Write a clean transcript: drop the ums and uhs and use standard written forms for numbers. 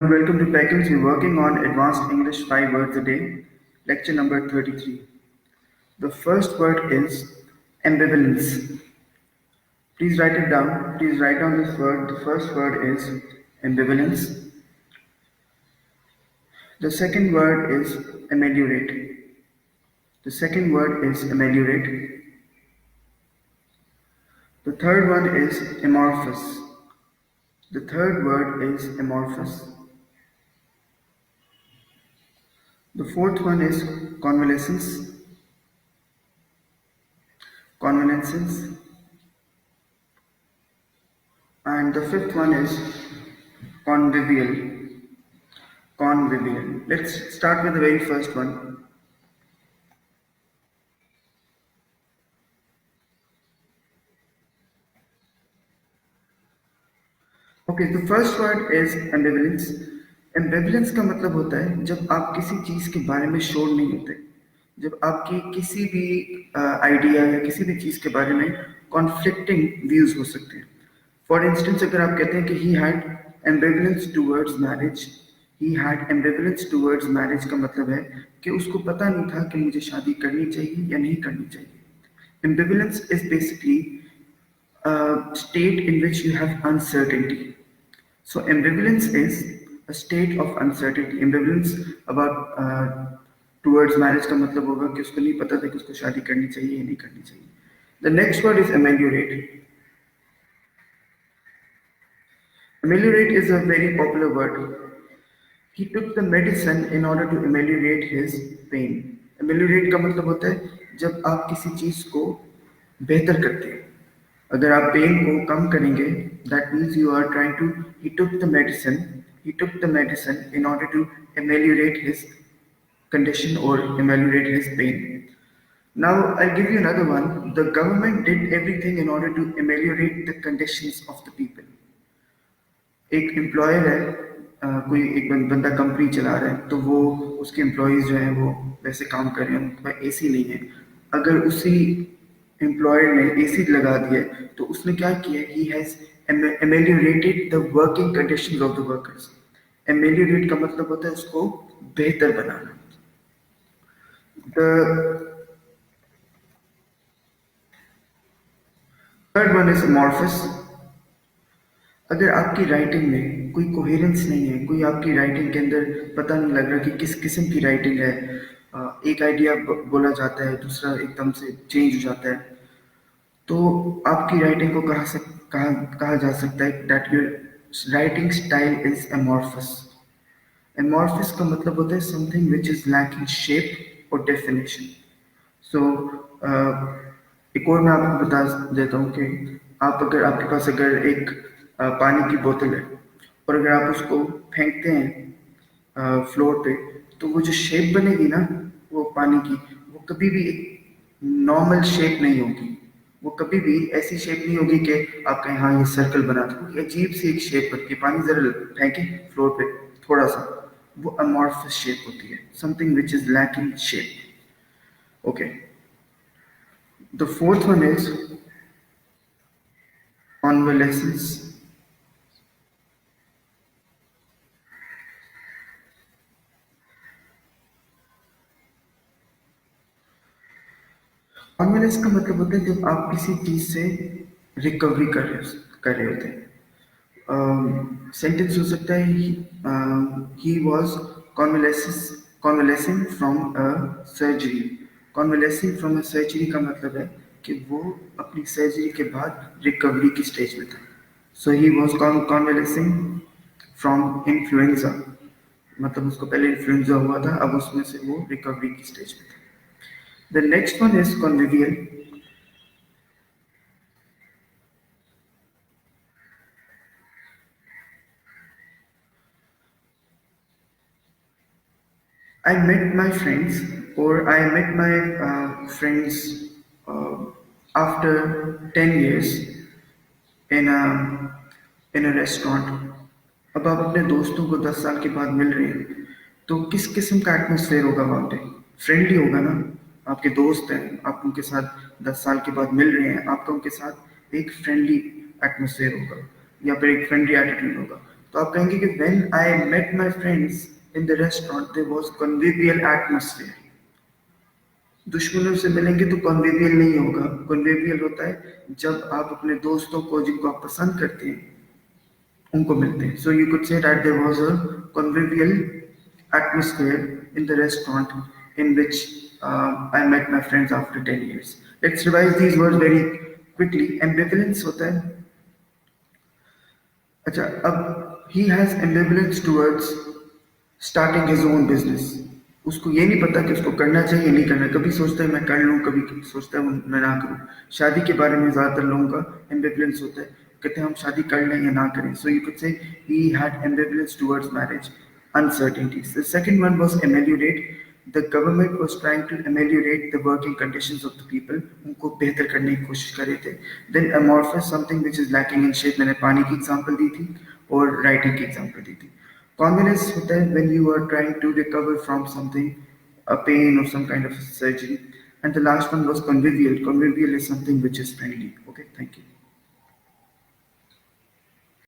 Welcome to Peckins. We're working on Advanced English 5 words a day, lecture number 33. The first word is ambivalence. Please write it down. Please write down this word. The first word is ambivalence. The second word is ameliorate. The second word is ameliorate. The third one is amorphous. The third word is amorphous. The fourth one is convalescence. Convalescence. And the fifth one is convivial. Convivial. Let's start with the very first one. Okay, the first word is ambivalence. एम्बिवलेंस का मतलब होता है जब आप किसी चीज के बारे में श्योर नहीं होते, जब आपकी किसी भी आइडिया या किसी भी चीज के बारे में कॉन्फ्लिक्टिंग व्यूज हो सकते हैं. फॉर इंस्टेंस, अगर आप कहते हैं कि he had एम्बिवलेंस towards marriage, he had एम्बिवलेंस towards marriage का मतलब है कि उसको पता नहीं था कि मुझे शादी करनी चाहिए या नहीं करनी चाहिए. एम्बिवलेंस is basically a state in which you have uncertainty. So ambivalence is a state of uncertainty. Ambivalence about towards marriage का मतलब होगा कि उसको नहीं पता था कि उसको शादी करनी चाहिए या नहीं करनी चाहिए. The next word is ameliorate. Ameliorate is a very popular word. He took the medicine in order to ameliorate his pain. Ameliorate का मतलब होता है जब आप किसी चीज को बेहतर करते हैं. अगर आप पेन को कम करेंगे, that means you are trying to. He took the medicine. He took the medicine in order to ameliorate his condition or ameliorate his pain. Now I'll give you another one. The government did everything in order to ameliorate the conditions of the people. एक employer है, कोई एक बंदा company चला रहा है, तो वो उसके एम्प्लॉयज जो हैं वो वैसे काम कर रहे हैं, उनके पास एसी नहीं है. अगर उसी एम्प्लॉयर ने एसी लगा दिया तो उसने क्या किया? He has ameliorated the working conditions of the workers. Ameliorate का मतलब होता है उसको बेहतर बनाना. The third one is amorphous. अगर आपकी राइटिंग में कोई कोहेरेंस नहीं है, कोई आपकी राइटिंग के अंदर पता नहीं लग रहा कि किस किस्म की राइटिंग है, एक आइडिया बोला जाता है, दूसरा एकदम से चेंज हो जाता है, तो आपकी राइटिंग को कहा जा सकता है that your writing style is amorphous. Amorphous का मतलब होता है something which is lacking shape और डेफिनेशन. सो एक और मैं आपको बता देता हूँ कि आपके पास अगर एक पानी की बोतल है और अगर आप उसको फेंकते हैं फ्लोर पे, तो वो जो शेप बनेगी ना वो पानी की, वो कभी भी एक नॉर्मल शेप नहीं होगी. वो कभी भी ऐसी शेप नहीं होगी कि आप कहें हाँ ये सर्कल बना था. अजीब सी एक शेप बनती है. पानी जरा फेंके फ्लोर पे थोड़ा सा, वो अमॉर्फस शेप होती है, something which is lacking shape. Okay, the fourth one is convalescence. कॉन्वेलेंस का मतलब होता है जब आप किसी चीज से रिकवरी कर रहे होते हैं. सेंटेंस हो सकता है he was convalescing from a surgery. Convalescing from a surgery का मतलब है कि वो अपनी सर्जरी के बाद रिकवरी की स्टेज में था. सो ही वॉज कॉन्वेलेसिंग फ्रॉम इन्फ्लुएंजा, मतलब उसको पहले इन्फ्लुएंजा हुआ था, अब उसमें से वो रिकवरी की स्टेज में था. The next one is convivial. I met my friends, or I met my friends after 10 years in a restaurant. अब आप अपने दोस्तों को 10 साल के बाद मिल रहे हैं, तो किस किस्म का एटमोसफेयर होगा वहाँ पे? फ्रेंडली होगा ना. आपके दोस्त हैं, आप उनके साथ 10 साल के बाद मिल रहे हैं, आपका उनके साथ एक फ्रेंडली एटमोसफेयर होगा या फिर एक फ्रेंडली एटीट्यूड होगा. तो आप कहेंगे कि when I met my friends in the restaurant there was convivial atmosphere. दुश्मनों से मिलेंगे तो कॉन्विवियल नहीं होगा. कॉन्विवियल होता है जब आप अपने दोस्तों को जिनको आप पसंद करते हैं उनको मिलते हैं. So you could say that there was a convivial atmosphere in the restaurant in which I met my friends after 10 years. Let's revise these words very quickly. Ambivalence होता है. अच्छा, अब he has ambivalence towards starting his own business. उसको ये नहीं पता कि उसको करना चाहिए नहीं करना. कभी सोचता है मैं कर लूँ, कभी सोचता है मैं ना करूँ. शादी के बारे में ज़्यादातर लोगों का ambivalence होता है, कहते हैं हम शादी कर लें या ना करें. So you could say he had ambivalence towards marriage, uncertainties. The second one was ameliorate. The government was trying to ameliorate the working conditions of the people. उनको बेहतर करने की कोशिश कर रहे थे. Then amorphous, something which is lacking in shape. मैंने पानी की एग्जाम्पल दी थी और राइटिंग की एग्जाम्पल दी थी. Convenience होता है when you are trying to recover from something, a pain or some kind of surgery. And the last one was convivial. Convivial is something which is friendly. Okay, thank you.